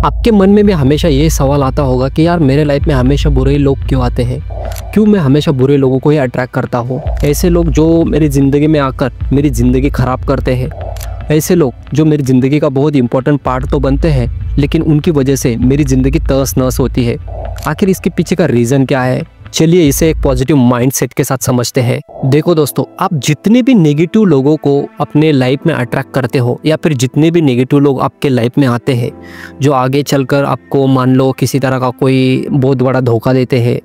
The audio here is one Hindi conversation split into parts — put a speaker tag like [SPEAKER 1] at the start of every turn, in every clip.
[SPEAKER 1] आपके मन में भी हमेशा ये सवाल आता होगा कि यार मेरे लाइफ में हमेशा बुरे लोग क्यों आते हैं, क्यों मैं हमेशा बुरे लोगों को ही अट्रैक्ट करता हूँ। ऐसे लोग जो मेरी ज़िंदगी में आकर मेरी ज़िंदगी ख़राब करते हैं, ऐसे लोग जो मेरी ज़िंदगी का बहुत इंपॉर्टेंट पार्ट तो बनते हैं लेकिन उनकी वजह से मेरी ज़िंदगी तहस नहस होती है। आखिर इसके पीछे का रीज़न क्या है, चलिए इसे एक पॉजिटिव माइंडसेट के साथ समझते हैं। देखो दोस्तों, आप जितने भी नेगेटिव लोगों को अपने लाइफ में अट्रैक्ट करते हो या फिर जितने भी नेगेटिव लोग आपके लाइफ में आते हैं जो आगे चलकर आपको मान लो किसी तरह का कोई बहुत बड़ा धोखा देते हैं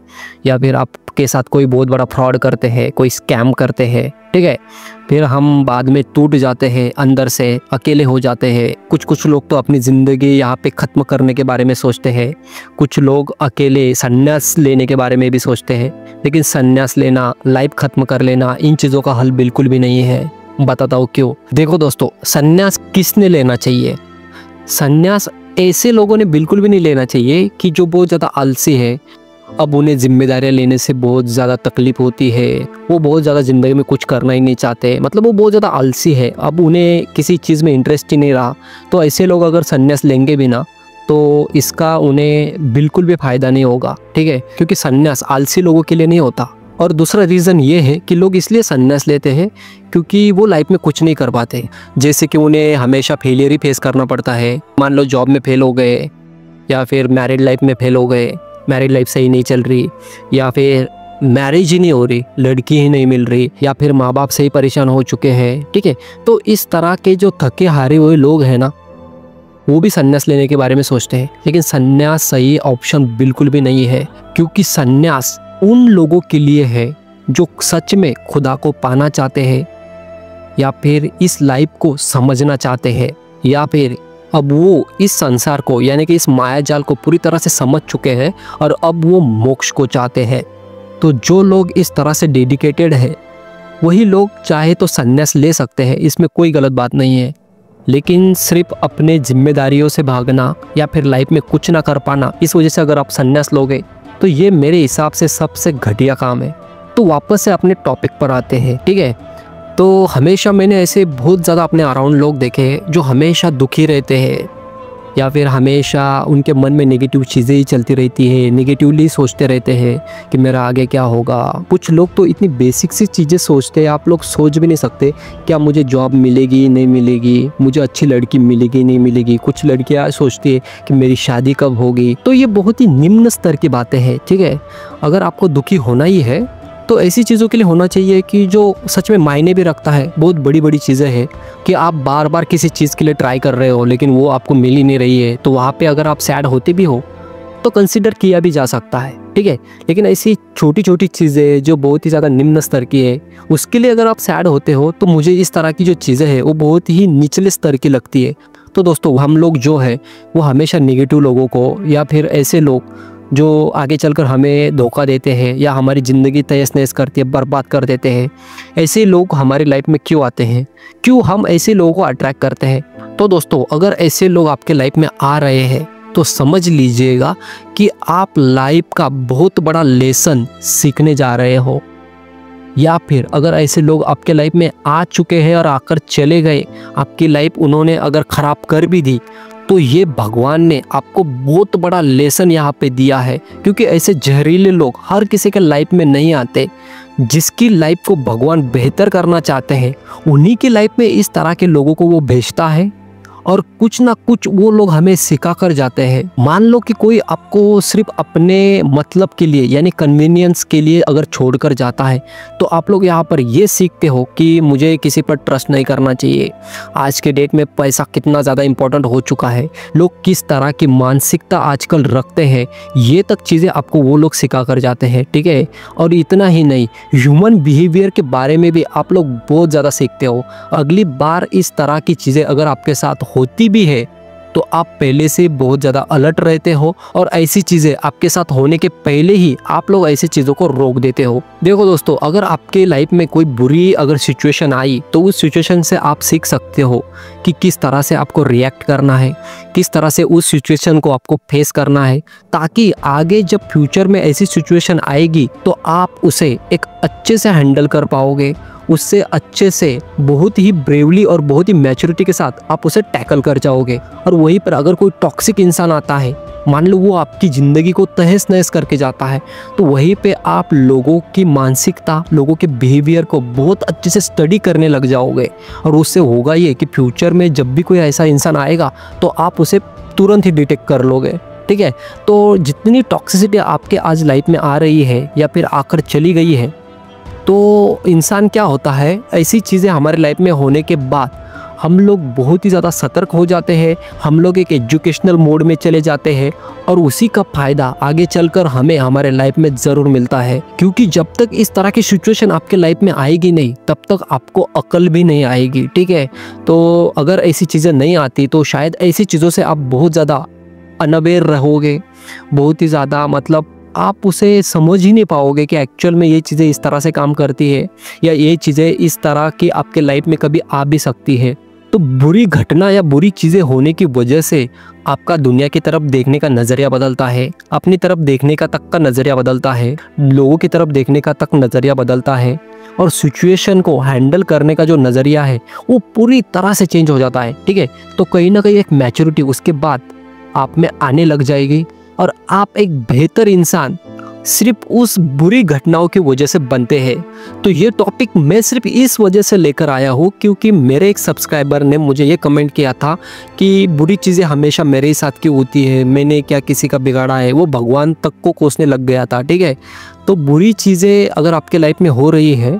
[SPEAKER 1] या फिर आपके साथ कोई बहुत बड़ा फ्रॉड करते हैं, कोई स्कैम करते हैं, ठीक है, फिर हम बाद में टूट जाते हैं, अंदर से अकेले हो जाते हैं। कुछ लोग तो अपनी ज़िंदगी यहाँ पे ख़त्म करने के बारे में सोचते हैं, कुछ लोग अकेले संन्यास लेने के बारे में भी सोचते हैं। लेकिन संन्यास लेना, लाइफ ख़त्म कर लेना, इन चीज़ों का हल बिल्कुल भी नहीं है। बताता हूँ क्यों। देखो दोस्तों, संन्यास किसने लेना चाहिए? संन्यास ऐसे लोगों ने बिल्कुल भी नहीं लेना चाहिए कि जो बहुत ज़्यादा आलसी है, अब उन्हें जिम्मेदारियां लेने से बहुत ज़्यादा तकलीफ होती है, वो बहुत ज़्यादा ज़िंदगी में कुछ करना ही नहीं चाहते, मतलब वो बहुत ज़्यादा आलसी है, अब उन्हें किसी चीज़ में इंटरेस्ट ही नहीं रहा। तो ऐसे लोग अगर संन्यास लेंगे भी ना तो इसका उन्हें बिल्कुल भी फ़ायदा नहीं होगा, ठीक है, क्योंकि संन्यास आलसी लोगों के लिए नहीं होता। और दूसरा रीज़न ये है कि लोग इसलिए संन्यास लेते हैं क्योंकि वो लाइफ में कुछ नहीं कर पाते, जैसे कि उन्हें हमेशा फेलियर ही फेस करना पड़ता है। मान लो जॉब में फेल हो गए या फिर मैरिड लाइफ में फेल हो गए, मैरिड लाइफ सही नहीं चल रही या फिर मैरिज ही नहीं हो रही, लड़की ही नहीं मिल रही या फिर माँ बाप से ही परेशान हो चुके हैं, ठीक है। तो इस तरह के जो थके हारे हुए लोग हैं ना, वो भी संन्यास लेने के बारे में सोचते हैं। लेकिन संन्यास सही ऑप्शन बिल्कुल भी नहीं है, क्योंकि संन्यास उन लोगों के लिए है जो सच में खुदा को पाना चाहते हैं या फिर इस लाइफ को समझना चाहते हैं या फिर अब वो इस संसार को यानी कि इस मायाजाल को पूरी तरह से समझ चुके हैं और अब वो मोक्ष को चाहते हैं। तो जो लोग इस तरह से डेडिकेटेड है वही लोग चाहे तो संन्यास ले सकते हैं, इसमें कोई गलत बात नहीं है। लेकिन सिर्फ अपने जिम्मेदारियों से भागना या फिर लाइफ में कुछ ना कर पाना, इस वजह से अगर आप संन्यास लोगे तो ये मेरे हिसाब से सबसे घटिया काम है। तो वापस से अपने टॉपिक पर आते हैं, ठीक है। तो हमेशा मैंने ऐसे बहुत ज़्यादा अपने अराउंड लोग देखे हैं जो हमेशा दुखी रहते हैं या फिर हमेशा उनके मन में नेगेटिव चीज़ें ही चलती रहती है, नेगेटिवली सोचते रहते हैं कि मेरा आगे क्या होगा। कुछ लोग तो इतनी बेसिक सी चीज़ें सोचते हैं, आप लोग सोच भी नहीं सकते, क्या मुझे जॉब मिलेगी नहीं मिलेगी, मुझे अच्छी लड़की मिलेगी नहीं मिलेगी। कुछ लड़कियां सोचती है कि मेरी शादी कब होगी। तो ये बहुत ही निम्न स्तर की बातें हैं, ठीक है। अगर आपको दुखी होना ही है तो ऐसी चीज़ों के लिए होना चाहिए कि जो सच में मायने भी रखता है। बहुत बड़ी बड़ी चीज़ें हैं कि आप बार बार किसी चीज़ के लिए ट्राई कर रहे हो लेकिन वो आपको मिल ही नहीं रही है, तो वहाँ पे अगर आप सैड होते भी हो तो कंसिडर किया भी जा सकता है, ठीक है। लेकिन ऐसी छोटी छोटी चीज़ें जो बहुत ही ज़्यादा निम्न स्तर की है, उसके लिए अगर आप सैड होते हो तो मुझे इस तरह की जो चीज़ें हैं वो बहुत ही निचले स्तर की लगती है। तो दोस्तों, हम लोग जो है वो हमेशा नेगेटिव लोगों को या फिर ऐसे लोग जो आगे चलकर हमें धोखा देते हैं या हमारी ज़िंदगी तहस नहस करती है, बर्बाद कर देते हैं, ऐसे लोग हमारी लाइफ में क्यों आते हैं, क्यों हम ऐसे लोगों को अट्रैक्ट करते हैं। तो दोस्तों, अगर ऐसे लोग आपके लाइफ में आ रहे हैं तो समझ लीजिएगा कि आप लाइफ का बहुत बड़ा लेसन सीखने जा रहे हो। या फिर अगर ऐसे लोग आपके लाइफ में आ चुके हैं और आकर चले गए, आपकी लाइफ उन्होंने अगर ख़राब कर भी दी, तो ये भगवान ने आपको बहुत बड़ा लेसन यहाँ पे दिया है। क्योंकि ऐसे जहरीले लोग हर किसी के लाइफ में नहीं आते। जिसकी लाइफ को भगवान बेहतर करना चाहते हैं उन्हीं की लाइफ में इस तरह के लोगों को वो भेजता है और कुछ ना कुछ वो लोग हमें सिखा कर जाते हैं। मान लो कि कोई आपको सिर्फ अपने मतलब के लिए यानी कन्वीनियंस के लिए अगर छोड़कर जाता है, तो आप लोग यहाँ पर ये सीखते हो कि मुझे किसी पर ट्रस्ट नहीं करना चाहिए। आज के डेट में पैसा कितना ज़्यादा इम्पोर्टेंट हो चुका है, लोग किस तरह की मानसिकता आजकल रखते हैं, ये तक चीज़ें आपको वो लोग सिखा कर जाते हैं, ठीक है। और इतना ही नहीं, ह्यूमन बिहेवियर के बारे में भी आप लोग बहुत ज़्यादा सीखते हो। अगली बार इस तरह की चीज़ें अगर आपके साथ होती भी है तो आप पहले से बहुत ज़्यादा अलर्ट रहते हो और ऐसी चीज़ें आपके साथ होने के पहले ही आप लोग ऐसी चीज़ों को रोक देते हो। देखो दोस्तों, अगर आपके लाइफ में कोई बुरी अगर सिचुएशन आई तो उस सिचुएशन से आप सीख सकते हो कि किस तरह से आपको रिएक्ट करना है, किस तरह से उस सिचुएशन को आपको फेस करना है, ताकि आगे जब फ्यूचर में ऐसी सिचुएशन आएगी तो आप उसे एक अच्छे से हैंडल कर पाओगे उससे अच्छे से बहुत ही ब्रेवली और बहुत ही मैच्योरिटी के साथ आप उसे टैकल कर जाओगे। और वहीं पर अगर कोई टॉक्सिक इंसान आता है, मान लो वो आपकी ज़िंदगी को तहस नहस करके जाता है, तो वहीं पे आप लोगों की मानसिकता, लोगों के बिहेवियर को बहुत अच्छे से स्टडी करने लग जाओगे। और उससे होगा ये कि फ्यूचर में जब भी कोई ऐसा इंसान आएगा तो आप उसे तुरंत ही डिटेक्ट कर लोगे। ठीक है, तो जितनी टॉक्सिसिटी आपके आज लाइफ में आ रही है या फिर आकर चली गई है, तो इंसान क्या होता है, ऐसी चीज़ें हमारे लाइफ में होने के बाद हम लोग बहुत ही ज़्यादा सतर्क हो जाते हैं। हम लोग एक एजुकेशनल मोड में चले जाते हैं और उसी का फ़ायदा आगे चलकर हमें हमारे लाइफ में ज़रूर मिलता है। क्योंकि जब तक इस तरह की सिचुएशन आपके लाइफ में आएगी नहीं, तब तक आपको अकल भी नहीं आएगी। ठीक है, तो अगर ऐसी चीज़ें नहीं आती तो शायद ऐसी चीज़ों से आप बहुत ज़्यादा अनअवेयर रहोगे, बहुत ही ज़्यादा मतलब आप उसे समझ ही नहीं पाओगे कि एक्चुअल में ये चीज़ें इस तरह से काम करती है या ये चीज़ें इस तरह की आपके लाइफ में कभी आ भी सकती है। तो बुरी घटना या बुरी चीज़ें होने की वजह से आपका दुनिया की तरफ देखने का नज़रिया बदलता है, अपनी तरफ देखने का तक का नज़रिया बदलता है, लोगों की तरफ देखने का तक नज़रिया बदलता है और सिचुएशन को हैंडल करने का जो नज़रिया है वो पूरी तरह से चेंज हो जाता है। ठीक है, तो कहीं ना कहीं एक मैच्योरिटी उसके बाद आप में आने लग जाएगी और आप एक बेहतर इंसान सिर्फ उस बुरी घटनाओं की वजह से बनते हैं। तो ये टॉपिक मैं सिर्फ इस वजह से लेकर आया हूँ क्योंकि मेरे एक सब्सक्राइबर ने मुझे ये कमेंट किया था कि बुरी चीज़ें हमेशा मेरे ही साथ क्यों होती है, मैंने क्या किसी का बिगाड़ा है। वो भगवान तक को कोसने लग गया था। ठीक है, तो बुरी चीज़ें अगर आपके लाइफ में हो रही है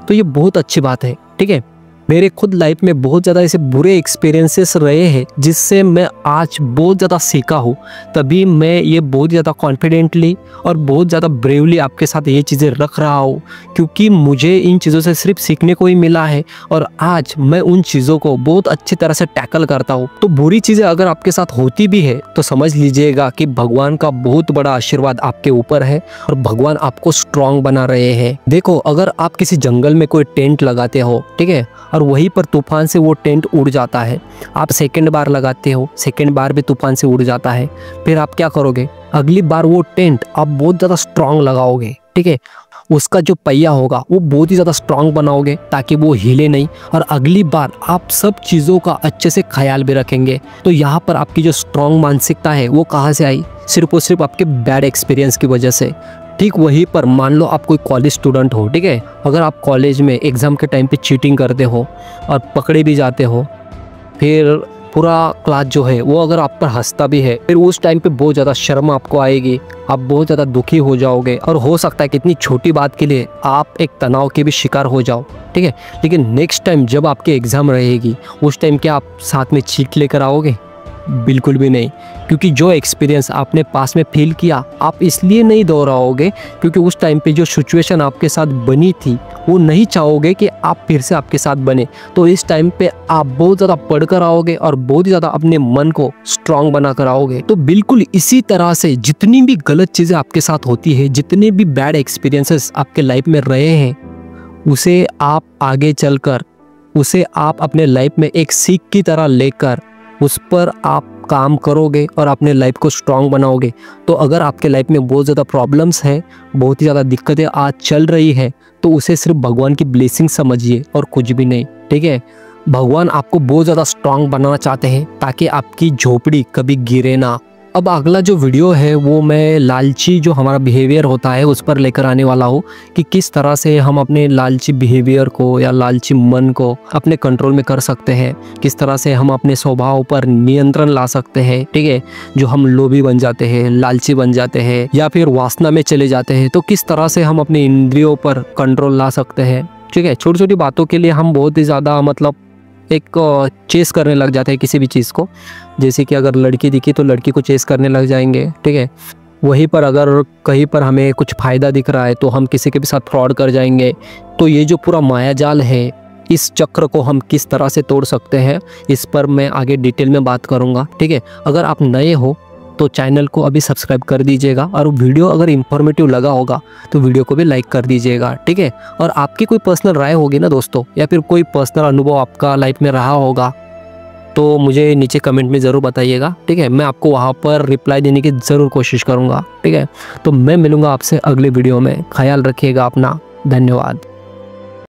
[SPEAKER 1] तो ये बहुत अच्छी बात है। ठीक है, मेरे खुद लाइफ में बहुत ज़्यादा ऐसे बुरे एक्सपीरियंसेस रहे हैं जिससे मैं आज बहुत ज़्यादा सीखा हूँ। तभी मैं ये बहुत ज़्यादा कॉन्फिडेंटली और बहुत ज़्यादा ब्रेवली आपके साथ ये चीज़ें रख रहा हूँ क्योंकि मुझे इन चीज़ों से सिर्फ सीखने को ही मिला है और आज मैं उन चीज़ों को बहुत अच्छी तरह से टैकल करता हूँ। तो बुरी चीज़ें अगर आपके साथ होती भी है तो समझ लीजिएगा कि भगवान का बहुत बड़ा आशीर्वाद आपके ऊपर है और भगवान आपको स्ट्रांग बना रहे हैं। देखो, अगर आप किसी जंगल में कोई टेंट लगाते हो, ठीक है, और वहीं पर तूफान से वो टेंट उड़ जाता है, आप सेकंड बार लगाते हो, सेकंड बार भी तूफान से उड़ जाता है, फिर आप क्या करोगे? अगली बार वो टेंट आप बहुत ज़्यादा स्ट्रांग लगाओगे। ठीक है, उसका जो पहिया होगा वो बहुत ही ज़्यादा स्ट्रांग बनाओगे ताकि वो हिले नहीं और अगली बार आप सब चीज़ों का अच्छे से ख्याल भी रखेंगे। तो यहाँ पर आपकी जो स्ट्रांग मानसिकता है वो कहाँ से आई? सिर्फ और सिर्फ आपके बैड एक्सपीरियंस की वजह से। ठीक वहीं पर मान लो आप कोई कॉलेज स्टूडेंट हो, ठीक है, अगर आप कॉलेज में एग्ज़ाम के टाइम पे चीटिंग करते हो और पकड़े भी जाते हो, फिर पूरा क्लास जो है वो अगर आप पर हंसता भी है, फिर उस टाइम पे बहुत ज़्यादा शर्म आपको आएगी, आप बहुत ज़्यादा दुखी हो जाओगे और हो सकता है कि इतनी छोटी बात के लिए आप एक तनाव के भी शिकार हो जाओ। ठीक है, लेकिन नेक्स्ट टाइम जब आपकी एग्ज़ाम रहेगी उस टाइम क्या आप साथ में चीट लेकर आओगे? बिल्कुल भी नहीं, क्योंकि जो एक्सपीरियंस आपने पास में फील किया आप इसलिए नहीं दोहराओगे क्योंकि उस टाइम पे जो सिचुएशन आपके साथ बनी थी वो नहीं चाहोगे कि आप फिर से आपके साथ बने। तो इस टाइम पे आप बहुत ज़्यादा पढ़कर आओगे और बहुत ही ज़्यादा अपने मन को स्ट्रांग बना कर आओगे। तो बिल्कुल इसी तरह से जितनी भी गलत चीज़ें आपके साथ होती है, जितने भी बैड एक्सपीरियंसेस आपके लाइफ में रहे हैं, उसे आप आगे चलकर उसे आप अपने लाइफ में एक सीख की तरह लेकर उस पर आप काम करोगे और अपने लाइफ को स्ट्रांग बनाओगे। तो अगर आपके लाइफ में बहुत ज़्यादा प्रॉब्लम्स है, बहुत ही ज़्यादा दिक्कतें आज चल रही है, तो उसे सिर्फ भगवान की ब्लेसिंग समझिए और कुछ भी नहीं। ठीक है, भगवान आपको बहुत ज़्यादा स्ट्रांग बनाना चाहते हैं ताकि आपकी झोपड़ी कभी गिरे ना। अब अगला जो वीडियो है वो मैं लालची जो हमारा बिहेवियर होता है उस पर लेकर आने वाला हूँ कि किस तरह से हम अपने लालची बिहेवियर को या लालची मन को अपने कंट्रोल में कर सकते हैं, किस तरह से हम अपने स्वभाव पर नियंत्रण ला सकते हैं। ठीक है, जो हम लोभी बन जाते हैं, लालची बन जाते हैं या फिर वासना में चले जाते हैं, तो किस तरह से हम अपने इंद्रियों पर कंट्रोल ला सकते हैं। ठीक है, छोटी छोटी बातों के लिए हम बहुत ही ज़्यादा मतलब एक चेस करने लग जाते हैं किसी भी चीज़ को। जैसे कि अगर लड़की दिखी तो लड़की को चेस करने लग जाएंगे। ठीक है, वहीं पर अगर कहीं पर हमें कुछ फ़ायदा दिख रहा है तो हम किसी के भी साथ फ्रॉड कर जाएंगे। तो ये जो पूरा मायाजाल है, इस चक्र को हम किस तरह से तोड़ सकते हैं, इस पर मैं आगे डिटेल में बात करूँगा। ठीक है, अगर आप नए हो तो चैनल को अभी सब्सक्राइब कर दीजिएगा और वीडियो अगर इंफॉर्मेटिव लगा होगा तो वीडियो को भी लाइक कर दीजिएगा। ठीक है, और आपकी कोई पर्सनल राय होगी ना दोस्तों, या फिर कोई पर्सनल अनुभव आपका लाइफ में रहा होगा तो मुझे नीचे कमेंट में ज़रूर बताइएगा। ठीक है, मैं आपको वहाँ पर रिप्लाई देने की ज़रूर कोशिश करूँगा। ठीक है, तो मैं मिलूँगा आपसे अगले वीडियो में। ख्याल रखिएगा अपना। धन्यवाद।